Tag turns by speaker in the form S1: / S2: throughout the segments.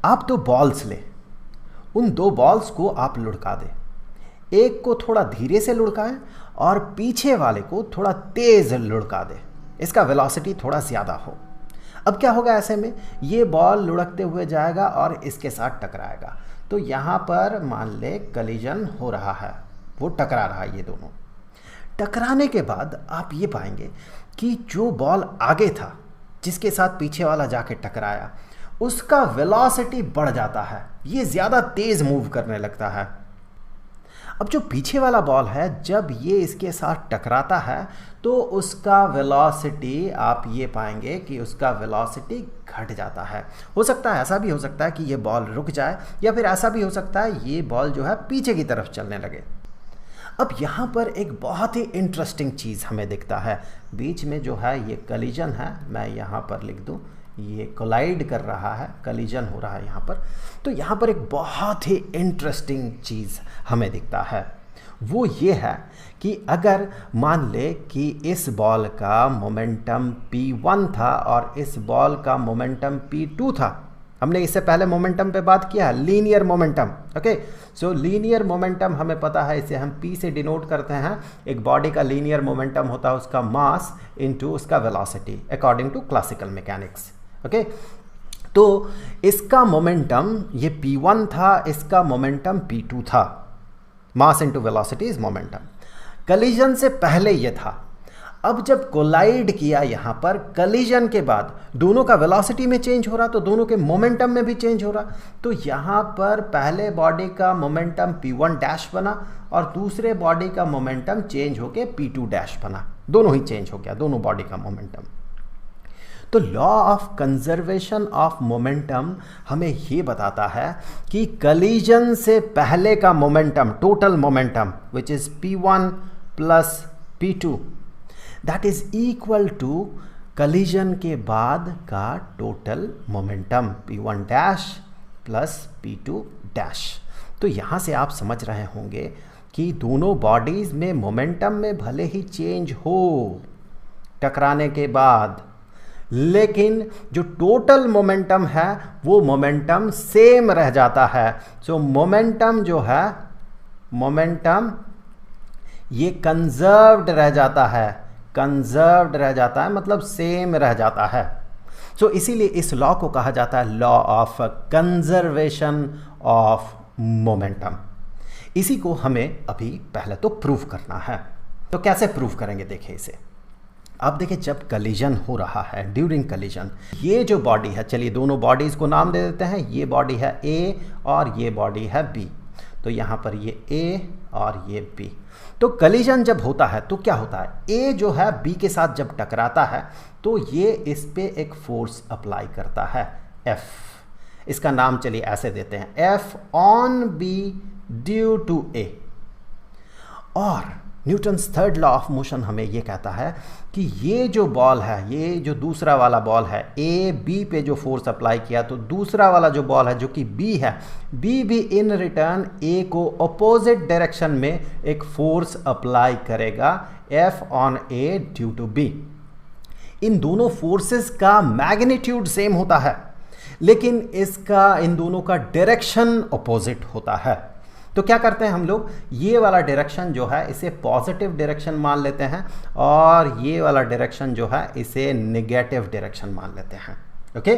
S1: आप दो बॉल्स ले, उन दो बॉल्स को आप लुढ़का दें। एक को थोड़ा धीरे से लुढ़काएं और पीछे वाले को थोड़ा तेज लुढ़का दें, इसका वेलोसिटी थोड़ा ज़्यादा हो। अब क्या होगा, ऐसे में ये बॉल लुढ़कते हुए जाएगा और इसके साथ टकराएगा। तो यहाँ पर मान ले कलिजन हो रहा है, वो टकरा रहा है। ये दोनों टकराने के बाद आप ये पाएंगे कि जो बॉल आगे था, जिसके साथ पीछे वाला जाके टकराया, उसका वेलोसिटी बढ़ जाता है, ये ज़्यादा तेज़ मूव करने लगता है। अब जो पीछे वाला बॉल है, जब ये इसके साथ टकराता है तो उसका वेलोसिटी, आप ये पाएंगे कि उसका वेलोसिटी घट जाता है। हो सकता है, ऐसा भी हो सकता है कि ये बॉल रुक जाए, या फिर ऐसा भी हो सकता है ये बॉल जो है पीछे की तरफ चलने लगे। अब यहाँ पर एक बहुत ही इंटरेस्टिंग चीज़ हमें दिखता है। बीच में जो है ये कलिजन है, मैं यहाँ पर लिख दूँ, ये कोलाइड कर रहा है, कलिजन हो रहा है यहाँ पर। तो यहाँ पर एक बहुत ही इंटरेस्टिंग चीज़ हमें दिखता है, वो ये है कि अगर मान ले कि इस बॉल का मोमेंटम P1 था और इस बॉल का मोमेंटम P2 था। हमने इससे पहले मोमेंटम पे बात किया है, लीनियर मोमेंटम। ओके, सो लीनियर मोमेंटम हमें पता है, इसे हम P से डिनोट करते हैं। एक बॉडी का लीनियर मोमेंटम होता है उसका मास इनटू उसका velocity, according to classical mechanics. Okay, तो इसका मोमेंटम ये P1 था, इसका मोमेंटम P2 था। Mass into velocity is momentum. Collision से पहले ये था। अब जब कोलाइड किया यहाँ पर, कलिजन के बाद दोनों का वेलोसिटी में चेंज हो रहा, तो दोनों के मोमेंटम में भी चेंज हो रहा। तो यहाँ पर पहले बॉडी का मोमेंटम P1 डैश बना और दूसरे बॉडी का मोमेंटम चेंज होके P2 डैश बना। दोनों ही चेंज हो गया, दोनों बॉडी का मोमेंटम। तो law of conservation of momentum हमें ये बताता है कि कलिजन से पहले का momentum, total momentum which is P1 plus P2, that is equal to collision के बाद का total momentum P1 dash plus P2 dash. तो यहाँ से आप समझ रहे होंगे कि दोनों बॉडीज में मोमेंटम में भले ही चेंज हो टकराने के बाद, लेकिन जो टोटल मोमेंटम है वो मोमेंटम सेम रह जाता है। सो मोमेंटम जो है, मोमेंटम ये कंजर्व्ड रह जाता है, कंजर्व्ड रह जाता है मतलब सेम रह जाता है। सो इसीलिए इस लॉ को कहा जाता है law of conservation of momentum. इसी को हमें अभी पहले तो प्रूव करना है। तो कैसे प्रूव करेंगे, देखिए इसे। अब देखिए, जब कलिजन हो रहा है, ड्यूरिंग कलिजन, ये जो बॉडी है, चलिए दोनों बॉडीज को नाम दे देते हैं। ये बॉडी है A और ये बॉडी है B। तो यहाँ पर ये A और ये B। तो कलिजन जब होता है तो क्या होता है, A जो है B के साथ जब टकराता है तो ये इस पे एक फोर्स अप्लाई करता है, F। इसका नाम चलिए ऐसे देते हैं, F on B due to A। और Newton's third law of motion हमें ये कहता है कि ये जो बॉल है, ये जो दूसरा वाला बॉल है, ए बी पे जो फोर्स अप्लाई किया, तो दूसरा वाला जो बॉल है जो कि बी है, बी भी इन रिटर्न ए को अपोजिट डायरेक्शन में एक फोर्स अप्लाई करेगा, F on A due to B. इन दोनों फोर्सेस का मैग्नीट्यूड सेम होता है, लेकिन इसका, इन दोनों का डायरेक्शन अपोजिट होता है। तो क्या करते हैं हम लोग, ये वाला डायरेक्शन जो है इसे पॉजिटिव डायरेक्शन मान लेते हैं और ये वाला डायरेक्शन जो है इसे नेगेटिव डायरेक्शन मान लेते हैं। ओके,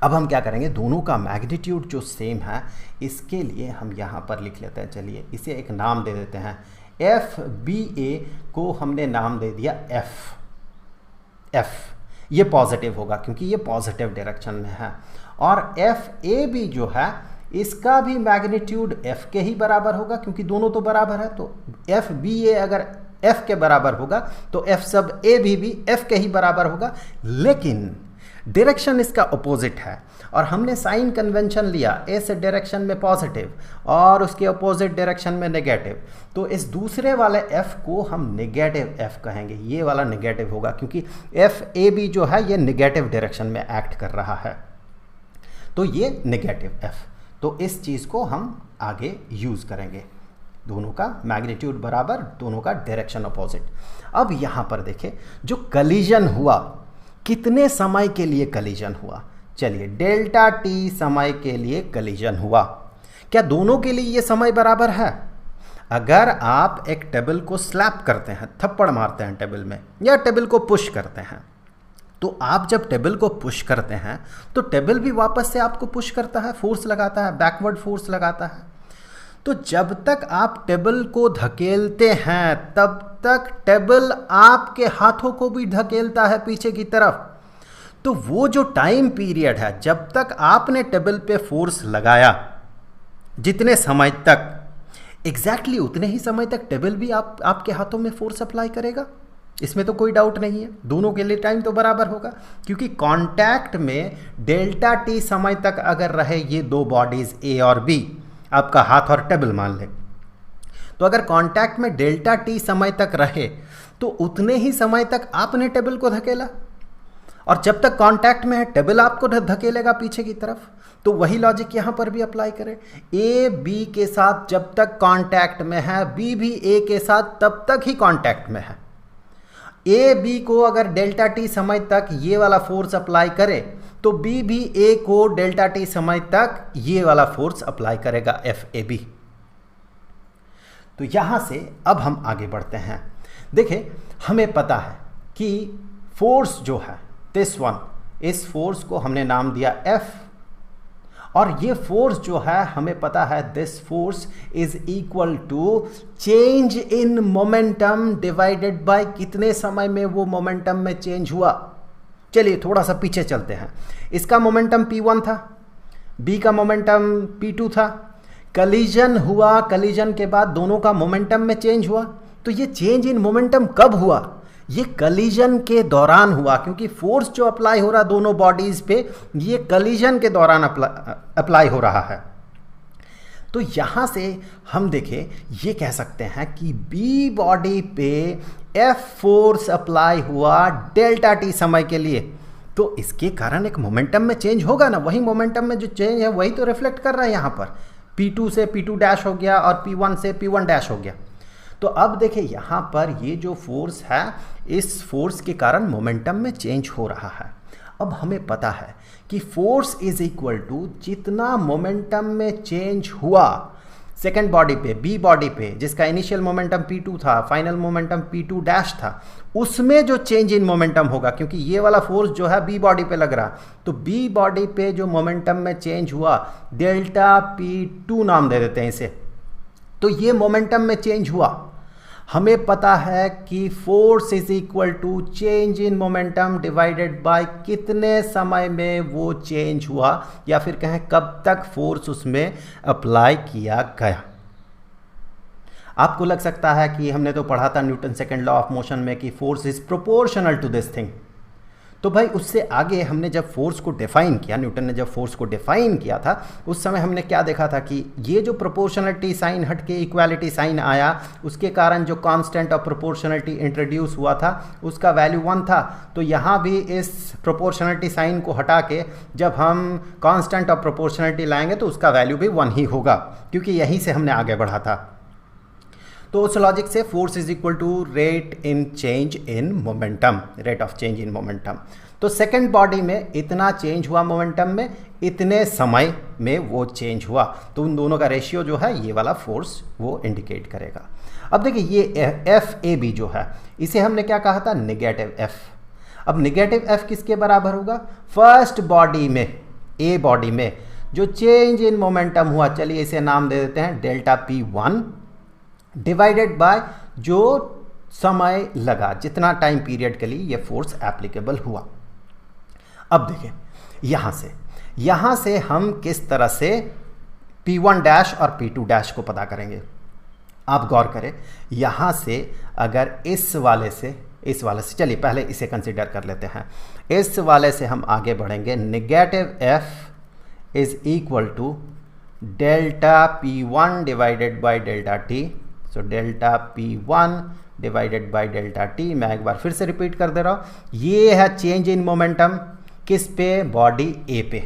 S1: अब हम क्या करेंगे, दोनों का मैग्नीट्यूड जो सेम है इसके लिए हम यहाँ पर लिख लेते हैं। चलिए इसे एक नाम दे देते हैं, एफ बी ए को हमने नाम दे दिया एफ। ये पॉजिटिव होगा क्योंकि ये पॉजिटिव डायरेक्शन में है। और एफ ए बी जो है इसका भी मैग्नीट्यूड f के ही बराबर होगा क्योंकि दोनों तो बराबर है। तो एफ बी ए अगर f के बराबर होगा तो f सब ए भी f के ही बराबर होगा, लेकिन डायरेक्शन इसका अपोजिट है और हमने साइन कन्वेंशन लिया, इस डायरेक्शन में पॉजिटिव और उसके अपोजिट डायरेक्शन में नेगेटिव। तो इस दूसरे वाले f को हम नेगेटिव f कहेंगे, ये वाला नेगेटिव होगा क्योंकि एफ ए बी जो है ये नेगेटिव डायरेक्शन में एक्ट कर रहा है, तो ये नेगेटिव f। तो इस चीज़ को हम आगे यूज़ करेंगे, दोनों का मैग्नीट्यूड बराबर, दोनों का डायरेक्शन अपोजिट। अब यहाँ पर देखें, जो कलिजन हुआ, कितने समय के लिए कलिजन हुआ, चलिए डेल्टा टी समय के लिए कलिजन हुआ। क्या दोनों के लिए ये समय बराबर है? अगर आप एक टेबल को स्लैप करते हैं, थप्पड़ मारते हैं टेबल में, या टेबल को पुश करते हैं, तो आप जब टेबल को पुश करते हैं तो टेबल भी वापस से आपको पुश करता है, फोर्स लगाता है, बैकवर्ड फोर्स लगाता है। तो जब तक आप टेबल को धकेलते हैं तब तक टेबल आपके हाथों को भी धकेलता है पीछे की तरफ। तो वो जो टाइम पीरियड है जब तक आपने टेबल पे फोर्स लगाया, जितने समय तक, एग्जैक्टली उतने ही समय तक टेबल भी आपके हाथों में फोर्स अप्लाई करेगा। इसमें तो कोई डाउट नहीं है, दोनों के लिए टाइम तो बराबर होगा, क्योंकि कांटेक्ट में डेल्टा टी समय तक अगर रहे ये दो बॉडीज ए और बी, आपका हाथ और टेबल मान लें, तो अगर कांटेक्ट में डेल्टा टी समय तक रहे तो उतने ही समय तक आपने टेबल को धकेला, और जब तक कांटेक्ट में है टेबल आपको धकेलेगा पीछे की तरफ। तो वही लॉजिक यहां पर भी अप्लाई करें। ए बी के साथ जब तक कांटेक्ट में है, बी भी ए के साथ तब तक ही कांटेक्ट में है। ए बी को अगर डेल्टा टी समय तक ये वाला फोर्स अप्लाई करे तो बी भी ए को डेल्टा टी समय तक ये वाला फोर्स अप्लाई करेगा, एफ ए बी। तो यहां से अब हम आगे बढ़ते हैं। देखिए हमें पता है कि फोर्स जो है दिस वन, इस फोर्स को हमने नाम दिया एफ, और ये फोर्स जो है हमें पता है this force is equal to change in momentum divided by कितने समय में वो मोमेंटम में चेंज हुआ। चलिए थोड़ा सा पीछे चलते हैं। इसका मोमेंटम P1 था, B का मोमेंटम P2 था, कलिजन हुआ, कलिजन के बाद दोनों का मोमेंटम में चेंज हुआ। तो ये चेंज इन मोमेंटम कब हुआ? ये कलिजन के दौरान हुआ, क्योंकि फोर्स जो अप्लाई हो रहा दोनों बॉडीज पे, ये कलिजन के दौरान अप्लाई हो रहा है। तो यहां से हम देखें, ये कह सकते हैं कि बी बॉडी पे एफ फोर्स अप्लाई हुआ डेल्टा टी समय के लिए, तो इसके कारण एक मोमेंटम में चेंज होगा ना। वही मोमेंटम में जो चेंज है वही तो रिफ्लेक्ट कर रहा है यहाँ पर। P2 से P2 डैश हो गया और P1 से P1 डैश हो गया। तो अब देखिए यहाँ पर ये जो फोर्स है, इस फोर्स के कारण मोमेंटम में चेंज हो रहा है। अब हमें पता है कि फोर्स इज इक्वल टू जितना मोमेंटम में चेंज हुआ सेकेंड बॉडी पे, बी बॉडी पे, जिसका इनिशियल मोमेंटम P2 था, फाइनल मोमेंटम P2 डैश था, उसमें जो चेंज इन मोमेंटम होगा, क्योंकि ये वाला फोर्स जो है बी बॉडी पे लग रहा, तो बी बॉडी पे जो मोमेंटम में चेंज हुआ डेल्टा P2 नाम दे देते हैं इसे। तो ये मोमेंटम में चेंज हुआ। हमें पता है कि force is equal to change in momentum divided by कितने समय में वो चेंज हुआ, या फिर कहें कब तक फोर्स उसमें अप्लाई किया गया। आपको लग सकता है कि हमने तो पढ़ा था Newton second law of motion में कि force is proportional to this thing. तो भाई उससे आगे हमने जब फोर्स को डिफाइन किया, न्यूटन ने जब फोर्स को डिफाइन किया था, उस समय हमने क्या देखा था कि ये जो प्रोपोर्शनलिटी साइन हट के इक्वालिटी साइन आया, उसके कारण जो कांस्टेंट ऑफ प्रोपोर्शनलिटी इंट्रोड्यूस हुआ था उसका वैल्यू 1 था। तो यहाँ भी इस प्रोपोर्शनलिटी साइन को हटा के जब हम कांस्टेंट ऑफ प्रोपोर्शनलिटी लाएंगे तो उसका वैल्यू भी 1 ही होगा, क्योंकि यहीं से हमने आगे बढ़ा था। तो उस लॉजिक से force is equal to rate in change in momentum, rate of change in momentum. तो सेकंड बॉडी में इतना चेंज हुआ मोमेंटम में, इतने समय में वो चेंज हुआ, तो उन दोनों का रेशियो जो है ये वाला फोर्स वो इंडिकेट करेगा। अब देखिए ये एफ ए बी जो है, इसे हमने क्या कहा था, नेगेटिव एफ। अब नेगेटिव एफ किसके बराबर होगा? फर्स्ट बॉडी में, ए बॉडी में जो चेंज इन मोमेंटम हुआ, चलिए इसे नाम दे देते हैं डेल्टा P1 डिवाइडेड बाय जो समय लगा, जितना टाइम पीरियड के लिए ये फोर्स एप्लीकेबल हुआ। अब देखें यहां से हम किस तरह से P1 डैश और P2 डैश को पता करेंगे। आप गौर करें, यहां से अगर इस वाले से चलिए पहले इसे कंसीडर कर लेते हैं। इस वाले से हम आगे बढ़ेंगे, negative F is equal to delta P1 divided by delta T. So delta P1 divided by delta T. मैं एक बार फिर से रिपीट कर दे रहा हूं, ये है चेंज इन मोमेंटम किस पे, बॉडी ए पे।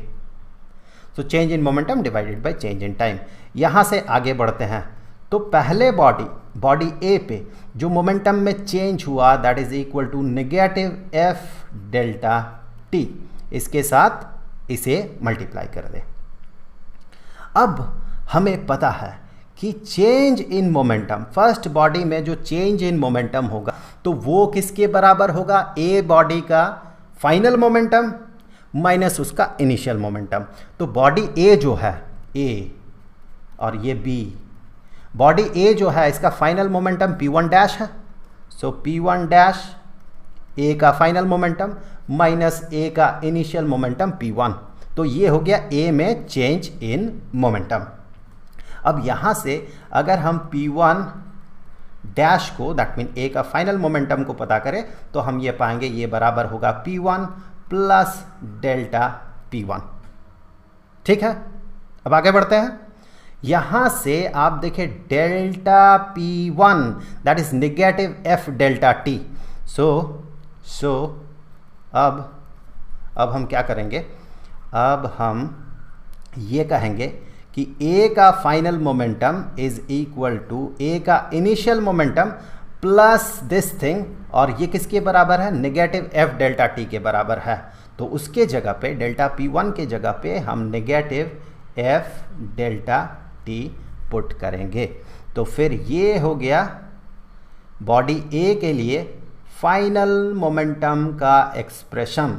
S1: So change in momentum divided by change in time. यहां से आगे बढ़ते हैं, तो पहले बॉडी ए पे जो मोमेंटम में चेंज हुआ that is equal to negative F delta T. इसके साथ इसे मल्टीप्लाई कर दें। अब हमें पता है कि change in momentum, first body में जो चेंज इन मोमेंटम होगा तो वो किसके बराबर होगा, ए बॉडी का फाइनल मोमेंटम माइनस उसका इनिशियल मोमेंटम। तो बॉडी ए जो है, ए और ये बी, बॉडी ए जो है इसका फाइनल मोमेंटम p1 डैश है, सो p1 डैश ए का फाइनल मोमेंटम माइनस ए का इनिशियल मोमेंटम p1। तो ये हो गया ए में चेंज इन मोमेंटम। अब यहाँ से अगर हम p1 डैश को, दैट मीन ए का फाइनल मोमेंटम को पता करें तो हम ये पाएंगे ये बराबर होगा p1 प्लस डेल्टा p1। ठीक है, अब आगे बढ़ते हैं। यहाँ से आप देखें delta p1 that is negative f delta t। सो अब हम क्या करेंगे, अब हम ये कहेंगे कि a का final momentum is equal to a का initial momentum plus this thing, और ये किसके बराबर है, नेगेटिव f डेल्टा t के बराबर है। तो उसके जगह पे डेल्टा p1 के जगह पे हम negative f delta t put करेंगे। तो फिर ये हो गया बॉडी A के लिए फाइनल मोमेंटम का एक्सप्रेशन।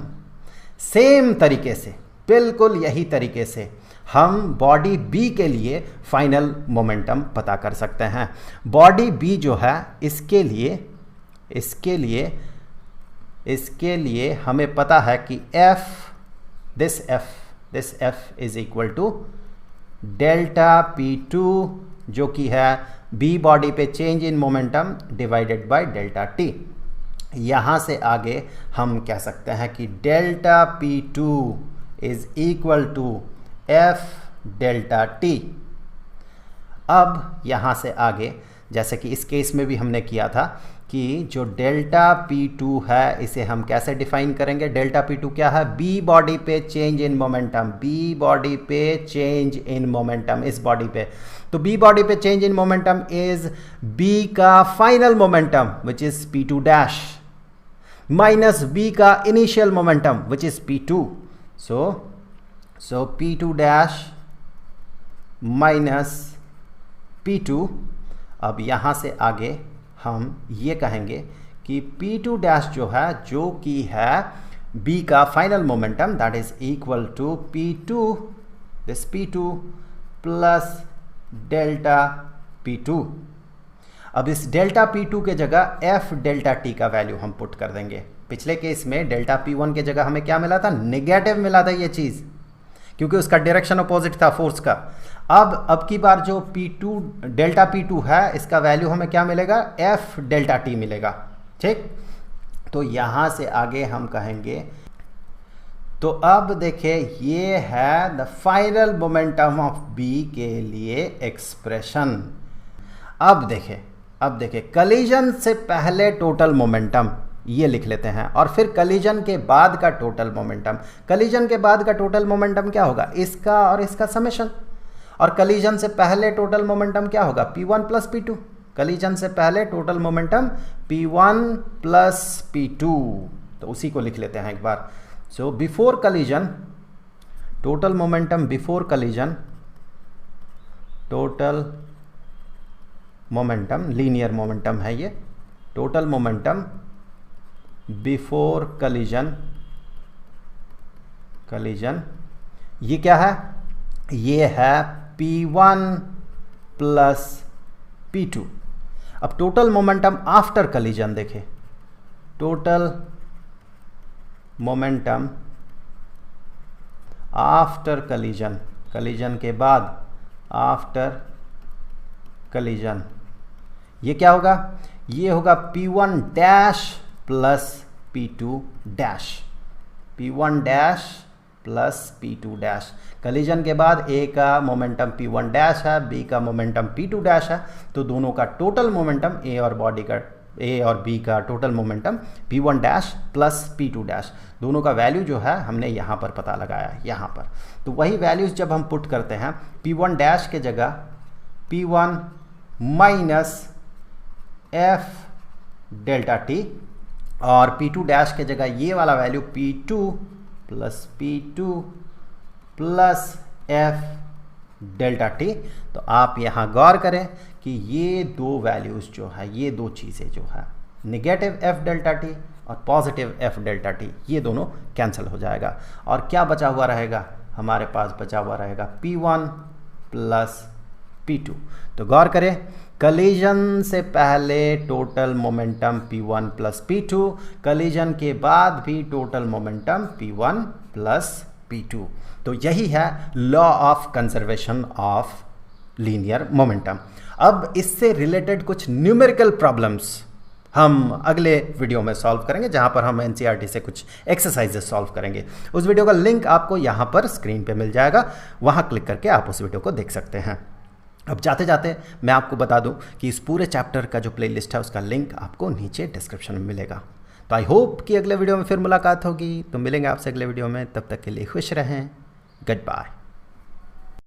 S1: सेम तरीके से, बिल्कुल यही तरीके से हम बॉडी B के लिए फाइनल मोमेंटम पता कर सकते हैं। बॉडी B जो है इसके लिए हमें पता है कि this F is equal to delta P2 जो कि है B बॉडी पे change in momentum divided by delta T। यहाँ से आगे हम कह सकते हैं कि delta P2 is equal to F delta T। अब यहाँ से आगे जैसे कि इस केस में भी हमने किया था कि जो डेल्टा P2 है इसे हम कैसे डिफाइन करेंगे, डेल्टा P2 क्या है, B बॉडी पे change in momentum, B body पे चेंज इन मोमेंटम, इस बॉडी पे। तो B बॉडी पे change in momentum is B का final momentum which is P2 dash minus B का initial momentum which is P2। So P2 dash minus P2। अब यहाँ से आगे हम ये कहेंगे कि P2 डैश जो कि है B का final momentum that is equal to P2 this P2 plus delta P2। अब इस डेल्टा P2 के जगह F डेल्टा T का वैल्यू हम पुट कर देंगे। पिछले केस में डेल्टा P1 के जगह हमें क्या मिला था, नेगेटिव मिला था ये चीज़, क्योंकि उसका डायरेक्शन अपोजिट था फोर्स का। अब की बार जो P2 डेल्टा P2 है इसका वैल्यू हमें क्या मिलेगा, F डेल्टा T मिलेगा। ठीक, तो यहाँ से आगे हम कहेंगे, तो अब देखिए ये है the final momentum of B के लिए एक्सप्रेशन। अब देखिए कलीजन से पहले टोटल मोमेंटम ये लिख लेते हैं और फिर कलीजन के बाद का टोटल मोमेंटम। कलीजन के बाद का टोटल मोमेंटम क्या होगा, इसका और इसका समेशन। और कलीजन से पहले टोटल मोमेंटम क्या होगा, P1 प्लस P2। कलीजन से पहले total momentum P1 plus P2, तो उसी को लिख लेते हैं एक बार। So before collision total momentum, before collision total momentum, linear momentum है ये, टोटल मोमेंटम बिफोर कलीजन ये क्या है, ये है P1 प्लस P2। अब टोटल मोमेंटम आफ्टर कलीजन देखें, टोटल मोमेंटम आफ्टर कलीजन के बाद, आफ्टर कलीजन ये क्या होगा, ये होगा P1 dash plus P2 dash, P1 dash plus P2 dash. Collision के बाद A का मोमेंटम P1 डैश है, B का मोमेंटम P2 डैश है, तो दोनों का टोटल मोमेंटम A और B का total momentum P1 dash plus P2 dash, दोनों का वैल्यू जो है हमने यहाँ पर पता लगाया यहाँ पर। तो वही वैल्यूज जब हम पुट करते हैं, P1 डैश के जगह P1 minus F delta T, और P2 डैश के जगह ये वाला value P2 plus P2 plus F delta T. तो आप यहाँ गौर करें कि ये दो वैल्यूज़ जो है, ये दो चीज़ें जो है, नेगेटिव एफ डेल्टा टी और पॉजिटिव एफ डेल्टा टी, ये दोनों कैंसिल हो जाएगा और क्या बचा हुआ रहेगा, हमारे पास बचा हुआ रहेगा P1 प्लस P2। तो गौर करें, कलीजन से पहले total momentum P1 plus P2, कलीजन के बाद भी total momentum P1 plus P2। तो यही है law of conservation of linear momentum. अब इससे रिलेटेड कुछ न्यूमेरिकल प्रॉब्लम्स हम अगले वीडियो में सॉल्व करेंगे, जहां पर हम एनसीईआरटी से कुछ एक्सरसाइजेस सॉल्व करेंगे। उस वीडियो का लिंक आपको यहां पर स्क्रीन पे मिल जाएगा, वहां क्लिक करके आप उस वीडियो को देख सकते हैं। अब जाते जाते मैं आपको बता दूं कि इस पूरे चैप्टर का जो प्लेलिस्ट है उसका लिंक आपको नीचे डिस्क्रिप्शन में मिलेगा। तो आई होप कि अगले वीडियो में फिर मुलाकात होगी। तो मिलेंगे आपसे अगले वीडियो में, तब तक के लिए खुश रहें। Good bye.